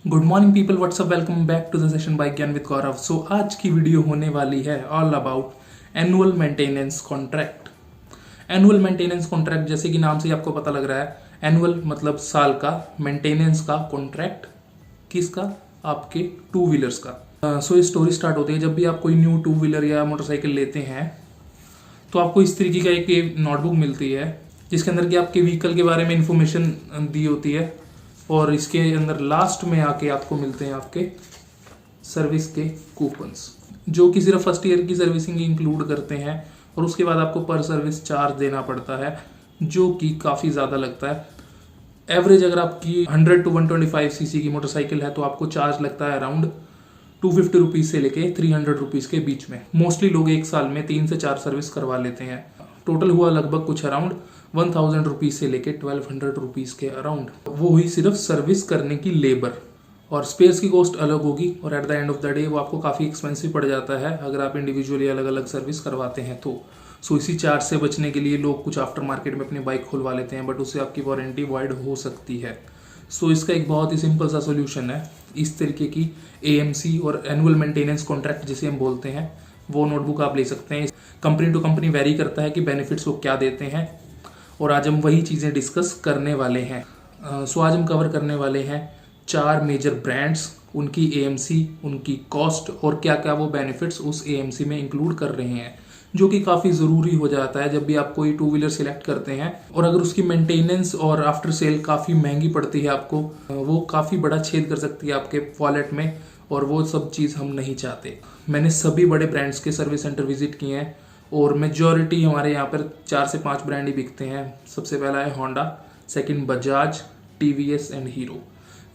Good morning people, what's up, welcome back to the session by Gyan with Gaurav. So आज की video होने वाली है all about annual maintenance contract. Annual maintenance contract, जैसे कि नाम से ही आपको पता लग रहा है, एनुअल मतलब साल का, मेंटेनेंस का, कॉन्ट्रैक्ट किसका? आपके टू व्हीलर्स का। सो ये स्टोरी स्टार्ट होती है जब भी आप कोई न्यू टू व्हीलर या मोटरसाइकिल लेते हैं तो आपको इस तरीके का एक नोटबुक मिलती है जिसके अंदर कि आपके व्हीकल के बारे में इंफॉर्मेशन दी होती है और इसके अंदर लास्ट में आके आपको मिलते हैं आपके सर्विस के कूपन्स, जो कि सिर्फ फर्स्ट ईयर की सर्विसिंग इंक्लूड करते हैं और उसके बाद आपको पर सर्विस चार्ज देना पड़ता है जो कि काफ़ी ज़्यादा लगता है। एवरेज अगर आपकी 100 to 125 सीसी की मोटरसाइकिल है तो आपको चार्ज लगता है अराउंड 250 रुपीज़ से लेके 300 रुपीज़ के बीच में। मोस्टली लोग एक साल में 3 से 4 सर्विस करवा लेते हैं। टोटल हुआ लगभग कुछ अराउंड 1000 रुपीज़ से लेके 1200 रुपीज़ के अराउंड। वो हुई सिर्फ सर्विस करने की लेबर, और स्पेयर्स की कॉस्ट अलग होगी और at the end of the day वो आपको काफ़ी एक्सपेंसिव पड़ जाता है अगर आप इंडिविजुअली अलग अलग सर्विस करवाते हैं तो। सो इसी चार्ज से बचने के लिए लोग कुछ आफ्टर मार्केट में अपनी बाइक खुलवा लेते हैं, बट उससे आपकी वारंटी वॉइड हो सकती है। सो इसका एक बहुत ही सिंपल सा सोल्यूशन है। इस तरीके की एएमसी और एनुअल मेंटेनेंस कॉन्ट्रैक्ट जिसे हम बोलते हैं, वो नोटबुक आप ले सकते हैं। कंपनी टू कंपनी वेरी करता है कि बेनिफिट्स वो क्या देते हैं, और आज हम वही चीज़ें डिस्कस करने वाले हैं। सो आज हम कवर करने वाले हैं 4 मेजर ब्रांड्स, उनकी एएमसी, उनकी कॉस्ट और क्या क्या वो बेनिफिट्स उस एएमसी में इंक्लूड कर रहे हैं, जो कि काफ़ी ज़रूरी हो जाता है जब भी आप कोई टू व्हीलर सिलेक्ट करते हैं। और अगर उसकी मेंटेनेंस और आफ्टर सेल काफ़ी महंगी पड़ती है आपको, वो काफ़ी बड़ा छेद कर सकती है आपके वॉलेट में, और वो सब चीज़ हम नहीं चाहते। मैंने सभी बड़े ब्रांड्स के सर्विस सेंटर विजिट किए हैं और मेजॉरिटी हमारे यहाँ पर 4 से 5 ब्रांड ही बिकते हैं। सबसे पहला है Honda, second Bajaj, TVS and hero.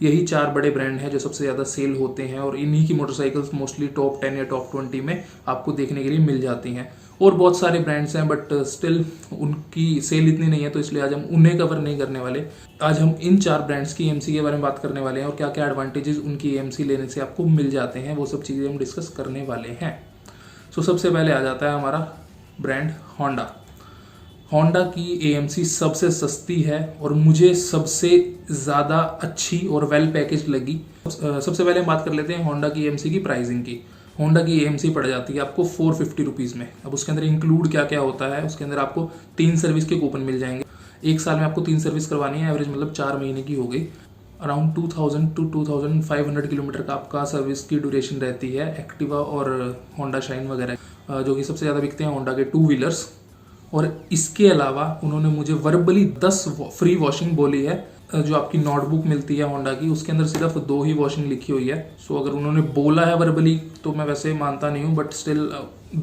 यही 4 बड़े ब्रांड हैं जो सबसे ज़्यादा सेल होते हैं और इन्हीं की मोटरसाइकिल्स मोस्टली टॉप 10 या टॉप 20 में आपको देखने के लिए मिल जाती हैं। और बहुत सारे ब्रांड्स हैं बट स्टिल उनकी सेल इतनी नहीं है, तो इसलिए आज हम उन्हें कवर नहीं करने वाले। आज हम इन 4 ब्रांड्स की एएमसी के बारे में बात करने वाले हैं और क्या क्या एडवांटेजेस उनकी एएमसी लेने से आपको मिल जाते हैं, वो सब चीज़ें हम डिस्कस करने वाले हैं। सो सबसे पहले आ जाता है हमारा ब्रांड होंडा। होंडा की एएमसी सबसे सस्ती है और मुझे सबसे ज़्यादा अच्छी और वेल पैकेज लगी। सबसे पहले हम बात कर लेते हैं होंडा की एएमसी की प्राइसिंग की। होंडा की एएमसी पड़ जाती है आपको 450 रुपीज़ में। अब उसके अंदर इंक्लूड क्या क्या होता है, उसके अंदर आपको 3 सर्विस के कूपन मिल जाएंगे। एक साल में आपको 3 सर्विस करवानी है, एवरेज मतलब 4 महीने की हो गई। अराउंड 2000 to 2500 किलोमीटर का आपका सर्विस की ड्यूरेशन रहती है एक्टिवा और होंडा शाइन वगैरह, जो कि सबसे ज़्यादा बिकते हैं होंडा के टू व्हीलर्स। और इसके अलावा उन्होंने मुझे वर्बली 10 फ्री वॉशिंग बोली है। जो आपकी नोटबुक मिलती है होंडा की, उसके अंदर सिर्फ 2 ही वॉशिंग लिखी हुई है। सो अगर उन्होंने बोला है वर्बली तो मैं वैसे मानता नहीं हूँ, बट स्टिल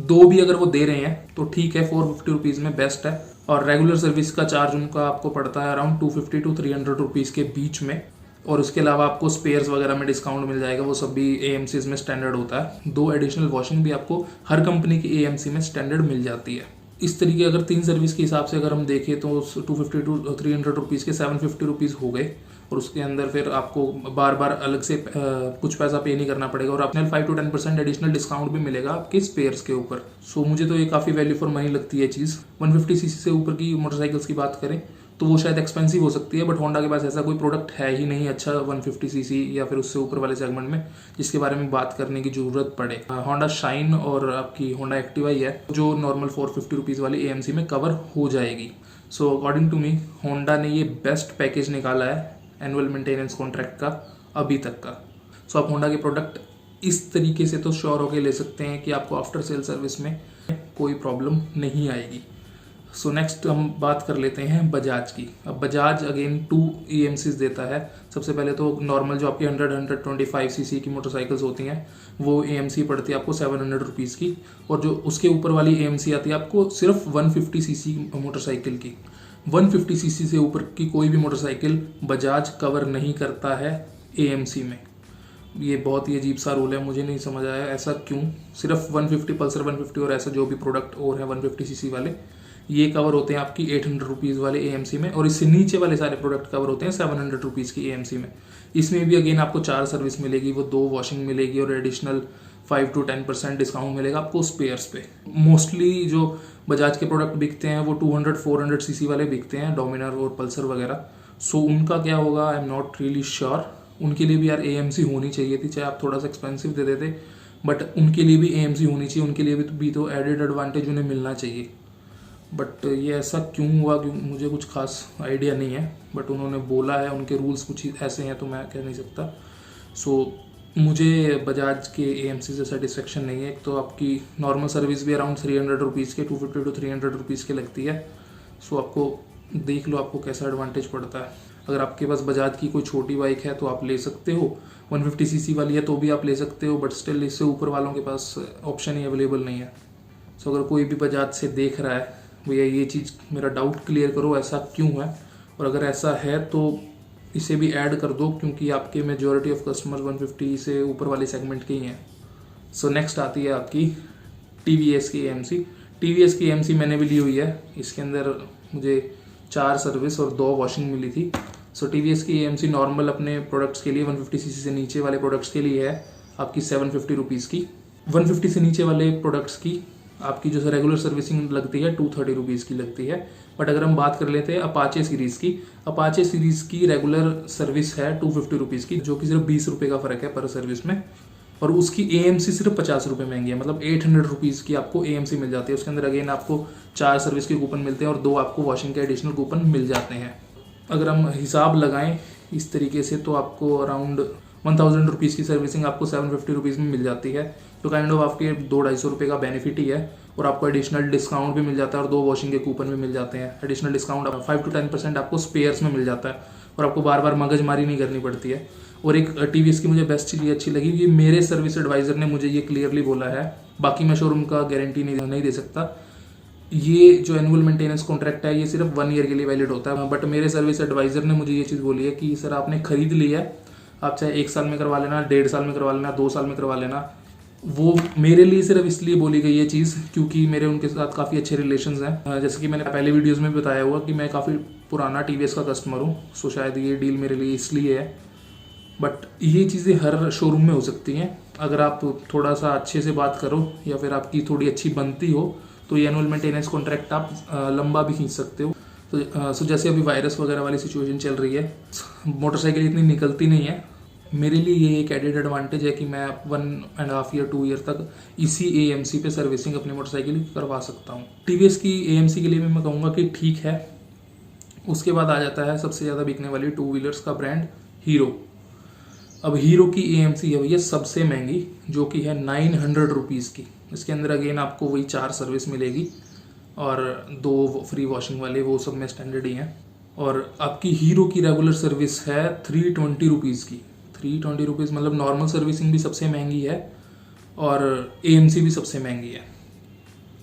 2 भी अगर वो दे रहे हैं तो ठीक है, 450 रुपीज़ में बेस्ट है। और रेगुलर सर्विस का चार्ज उनका आपको पड़ता है अराउंड 250 to 300 रुपीज़ के बीच में। और उसके अलावा आपको स्पेयर्स वगैरह में डिस्काउंट मिल जाएगा, वो सब भी एएमसीज में स्टैंडर्ड होता है। 2 एडिशनल वॉशिंग भी आपको हर कंपनी की एएमसी में स्टैंडर्ड मिल जाती है। इस तरीके अगर 3 सर्विस के हिसाब से अगर हम देखें तो 250 to 300 रुपीज़ के 750 रुपीज़ हो गए, और उसके अंदर फिर आपको बार बार अलग से कुछ पैसा पे नहीं करना पड़ेगा और अपने 5 to 10% एडिशनल डिस्काउंट भी मिलेगा आपके स्पेयर्स के ऊपर। सो मुझे तो ये काफ़ी वैल्यू फॉर मनी लगती है चीज़। 150 सीसी से ऊपर की मोटरसाइकिल्स की बात करें तो वो शायद एक्सपेंसिव हो सकती है, बट होंडा के पास ऐसा कोई प्रोडक्ट है ही नहीं अच्छा 150 सीसी या फिर उससे ऊपर वाले सेगमेंट में जिसके बारे में बात करने की जरूरत पड़े। होंडा शाइन और आपकी होंडा एक्टिवा ही है जो नॉर्मल 450 रुपीज़ वाली एएमसी में कवर हो जाएगी। So according to me Honda ने ये बेस्ट पैकेज निकाला है एनुअल मेंटेनेंस कॉन्ट्रैक्ट का अभी तक का। सो आप होंडा के प्रोडक्ट इस तरीके से तो श्योर होकर ले सकते हैं कि आपको आफ्टर सेल सर्विस में कोई प्रॉब्लम नहीं आएगी। सो नेक्स्ट हम बात कर लेते हैं बजाज की। अब बजाज अगेन 2 एएमसीज देता है। सबसे पहले तो नॉर्मल जो आपकी 100-125 सीसी की मोटरसाइकिल्स होती हैं वो एएमसी पड़ती है आपको 700 रुपीज़ की, और जो उसके ऊपर वाली एएमसी आती है आपको सिर्फ 150 सीसी मोटरसाइकिल की। 150 सीसी से ऊपर की कोई भी मोटरसाइकिल बजाज कवर नहीं करता है एएमसी में। ये बहुत ही अजीब सा रूल है, मुझे नहीं समझ आया ऐसा क्यों। सिर्फ 150 पल्सर 150 और ऐसा जो भी प्रोडक्ट और है 150 सीसी वाले ये कवर होते हैं आपकी 800 रुपीज़ वाले एएमसी में, और इससे नीचे वाले सारे प्रोडक्ट कवर होते हैं 700 रुपीज़ की एएमसी में। इसमें भी अगेन आपको 4 सर्विस मिलेगी, वो 2 वॉशिंग मिलेगी और एडिशनल 5 to 10% डिस्काउंट मिलेगा आपको स्पेयर्स पे। मोस्टली जो बजाज के प्रोडक्ट बिकते हैं वो 200-400 सीसी वाले बिकते हैं, डोमिनर और पल्सर वगैरह। सो उनका क्या होगा, I am not really sure. उनके लिए भी यार एएमसी होनी चाहिए थी, चाहे आप थोड़ा सा एक्सपेंसिव दे देते, बट उनके लिए भी एएमसी होनी चाहिए, उनके लिए भी तो एडेड एडवांटेज उन्हें मिलना चाहिए। बट ये ऐसा क्यों हुआ, क्यों, मुझे कुछ खास आइडिया नहीं है, बट उन्होंने बोला है, उनके रूल्स कुछ ऐसे हैं तो मैं कह नहीं सकता। सो मुझे बजाज के एएमसी से सेटिस्फेक्शन नहीं है। एक तो आपकी नॉर्मल सर्विस भी अराउंड 300 रुपीज़ के 250 to 300 रुपीज़ के लगती है। सो आपको देख लो आपको कैसा एडवांटेज पड़ता है। अगर आपके पास बजाज की कोई छोटी बाइक है तो आप ले सकते हो, 150 सीसी वाली है तो भी आप ले सकते हो, बट स्टिल इससे ऊपर वालों के पास ऑप्शन ही अवेलेबल नहीं है। सो अगर कोई भी बजाज से देख रहा है, भैया ये चीज़ मेरा डाउट क्लियर करो, ऐसा क्यों है, और अगर ऐसा है तो इसे भी ऐड कर दो, क्योंकि आपके मेजॉरिटी ऑफ कस्टमर्स 150 से ऊपर वाले सेगमेंट के ही हैं। सो नेक्स्ट आती है आपकी TVS की एएमसी। TVS की एएमसी मैंने भी ली हुई है। इसके अंदर मुझे 4 सर्विस और 2 वॉशिंग मिली थी। सो TVS की एएमसी नॉर्मल अपने प्रोडक्ट्स के लिए 150 सीसी से नीचे वाले प्रोडक्ट्स के लिए है आपकी 750 रुपीज़ की। 150 से नीचे वाले प्रोडक्ट्स की आपकी जो रेगुलर सर्विसिंग लगती है 230 रुपीज़ की लगती है। बट अगर हम बात कर लेते हैं अपाचे सीरीज़ की, अपाचे सीरीज़ की रेगुलर सर्विस है 250 रुपीज़ की, जो कि सिर्फ 20 रुपये का फ़र्क है पर सर्विस में, और उसकी एएमसी सिर्फ 50 रुपये महंगी है। मतलब 800 रुपीज़ की आपको एएमसी मिल जाती है। उसके अंदर अगेन आपको 4 सर्विस के कूपन मिलते हैं और 2 आपको वॉशिंग के एडिशनल कूपन मिल जाते हैं। अगर हम हिसाब लगाएं इस तरीके से तो आपको अराउंड 1000 रुपीज़ की सर्विसिंग आपको 750 रुपीज़ में मिल जाती है, तो काइंड ऑफ आपके 200-250 रुपये का बेनिफिट ही है। और आपको एडिशनल डिस्काउंट भी मिल जाता है और 2 वॉशिंग के कूपन भी मिल जाते हैं। एडिशनल डिस्काउंट 5 to 10% आपको स्पेयर्स में मिल जाता है और आपको बार बार मगजमारी नहीं करनी पड़ती है। और एक TVS की मुझे बेस्ट चीज़ अच्छी लगी कि मेरे सर्विस एडवाइज़र ने मुझे ये क्लियरली बोला है, बाकी मैं शोरूम का गारंटी नहीं दे सकता, ये जो एनुअल मेंटेनेंस कॉन्ट्रैक्ट है ये सिर्फ 1 ईयर के लिए वैलिड होता है। बट मेरे सर्विस एडवाइज़र ने मुझे ये चीज़ बोली है कि सर आपने खरीद लिया है, आप चाहे 1 साल में करवा लेना, 1.5 साल में करवा लेना, 2 साल में करवा लेना। वो मेरे लिए सिर्फ इसलिए बोली गई ये चीज़ क्योंकि मेरे उनके साथ काफ़ी अच्छे रिलेशंस हैं। जैसे कि मैंने पहले वीडियोस में भी बताया हुआ कि मैं काफ़ी पुराना TVS का कस्टमर हूँ, सो शायद ये डील मेरे लिए इसलिए है। बट ये चीज़ें हर शोरूम में हो सकती हैं। अगर आप थोड़ा सा अच्छे से बात करो या फिर आपकी थोड़ी अच्छी बनती हो तो ये एनुअल मेंटेनेंस कॉन्ट्रैक्ट आप लंबा भी खींच सकते हो। तो जैसे अभी वायरस वगैरह वाली सिचुएशन चल रही है, मोटरसाइकिल इतनी निकलती नहीं है, मेरे लिए ये एक एडेड एडवांटेज है कि मैं 1.5 ईयर 2 ईयर तक इसी एएमसी पे सर्विसिंग अपनी मोटरसाइकिल की करवा सकता हूँ। TVS की एएमसी के लिए भी मैं कहूँगा कि ठीक है। उसके बाद आ जाता है सबसे ज़्यादा बिकने वाली 2 व्हीलर्स का ब्रांड हीरो। अब हीरो की एएमसी है भैया सबसे महंगी, जो कि है 900 रुपीज़ की। इसके अंदर अगेन आपको वही 4 सर्विस मिलेगी और 2 फ्री वॉशिंग वाले, वो सब में स्टैंडर्ड ही हैं। और आपकी हीरो की रेगुलर सर्विस है 320 रुपीज़ की। 320 रुपीज़ मतलब नॉर्मल सर्विसिंग भी सबसे महंगी है और एएमसी भी सबसे महंगी है।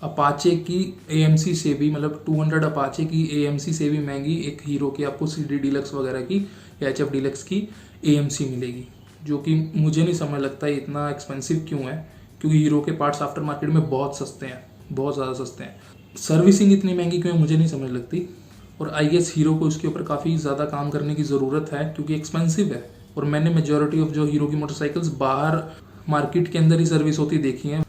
अपाचे की एएमसी से भी, मतलब 200 अपाचे की एएमसी से भी महंगी एक हीरो की आपको CD डीलक्स वगैरह की या HF डीलक्स की एएमसी मिलेगी, जो कि मुझे नहीं समझ लगता है इतना एक्सपेंसिव क्यों है, क्योंकि हीरो के पार्ट्स आफ्टर मार्केट में बहुत सस्ते हैं, बहुत ज़्यादा सस्ते हैं। सर्विसिंग इतनी महंगी क्यों है मुझे नहीं समझ लगती। और आई गेस हीरो को इसके ऊपर काफ़ी ज़्यादा काम करने की ज़रूरत है क्योंकि एक्सपेंसिव है। और मैंने मेजॉरिटी ऑफ जो हीरो की मोटरसाइकिल्स बाहर मार्केट के अंदर ही सर्विस होती देखी हैं।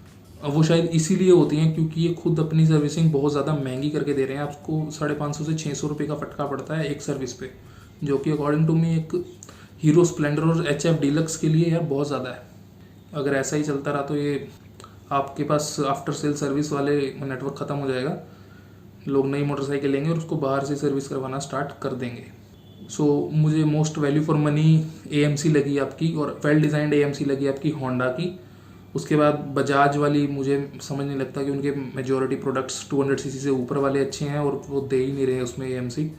वो शायद इसीलिए होती हैं क्योंकि ये खुद अपनी सर्विसिंग बहुत ज़्यादा महंगी करके दे रहे हैं। आपको 550 से 600 रुपये का फटका पड़ता है एक सर्विस पे, जो कि अकॉर्डिंग टू मी एक हीरो स्प्लेंडर और HF डीलक्स के लिए यार बहुत ज़्यादा है। अगर ऐसा ही चलता रहा तो ये आपके पास आफ्टर सेल सर्विस वाले नेटवर्क ख़त्म हो जाएगा। लोग नई मोटरसाइकिल लेंगे और उसको बाहर से सर्विस करवाना स्टार्ट कर देंगे। सो मुझे most value for money AMC लगी आपकी, और वेल डिज़ाइंड एएमसी लगी आपकी होंडा की। उसके बाद बजाज वाली मुझे समझ नहीं लगता कि उनके मेजॉरिटी प्रोडक्ट्स 200 सीसी से ऊपर वाले अच्छे हैं और वो दे ही नहीं रहे उसमें एएमसी।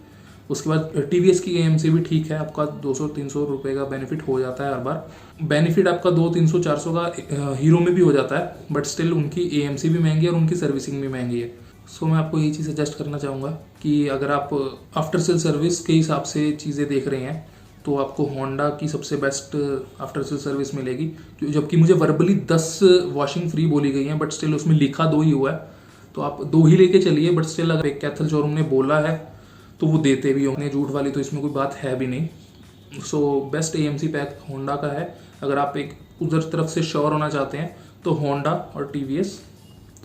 उसके बाद TVS की एएमसी भी ठीक है, आपका 200-300 रुपये का बेनिफिट हो जाता है हर बार। बेनिफिट आपका 200-300-400 का हीरो में भी हो जाता है, बट स्टिल उनकी एएमसी भी महंगी है और उनकी सर्विसिंग भी महंगी है। सो मैं आपको यही चीज़ सजेस्ट करना चाहूँगा कि अगर आप आफ्टर सेल सर्विस के हिसाब से चीज़ें देख रहे हैं तो आपको होंडा की सबसे बेस्ट आफ्टर सेल सर्विस मिलेगी। जबकि मुझे वर्बली 10 वॉशिंग फ्री बोली गई हैं, बट स्टिल उसमें लिखा 2 ही हुआ है, तो आप 2 ही लेके चलिए। बट स्टिल अगर एक कैथल शोरूम ने बोला है तो वो देते भी होंगे, झूठ वाली तो इसमें कोई बात है भी नहीं। So best AMC pack Honda का है। अगर आप एक उधर तरफ से श्योर होना चाहते हैं तो होंडा और TVS।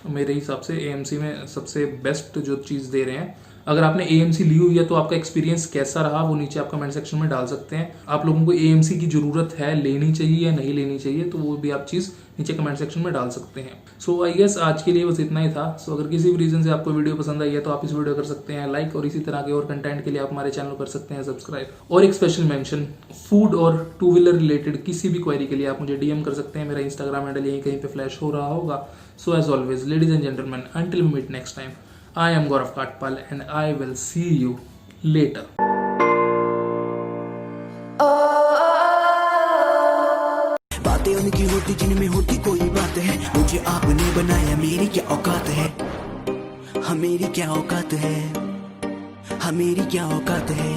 मेरे हिसाब से एएमसी में सबसे बेस्ट जो चीज़ दे रहे हैं। अगर आपने एएमसी ली हुई है तो आपका एक्सपीरियंस कैसा रहा वो नीचे आप कमेंट सेक्शन में डाल सकते हैं। आप लोगों को एएमसी की ज़रूरत है, लेनी चाहिए या नहीं लेनी चाहिए, तो वो भी आप चीज़ नीचे कमेंट सेक्शन में डाल सकते हैं। सो आई गेस आज के लिए बस इतना ही था। सो अगर किसी भी रीज़न से आपको वीडियो पसंद आई है तो आप इस वीडियो कर सकते हैं लाइक, और इसी तरह के और कंटेंट के लिए आप हमारे चैनल कर सकते हैं सब्सक्राइब। और एक स्पेशल मेंशन, फूड और टू व्हीलर रिलेटेड किसी भी क्वेरी के लिए आप मुझे डीएम कर सकते हैं। मेरा इंस्टाग्राम हैंडल यहीं कहीं पे फ्लैश हो रहा होगा। So as always, ladies and gentlemen, until we meet next time, I am Gaurav Katpal and I will see you later. बातें उनकी होती जिनमें होती कोई बात है। मुझे आपने बनाया, मेरी क्या औकात है, हाँ मेरी क्या औकात है, हाँ मेरी क्या औकात है।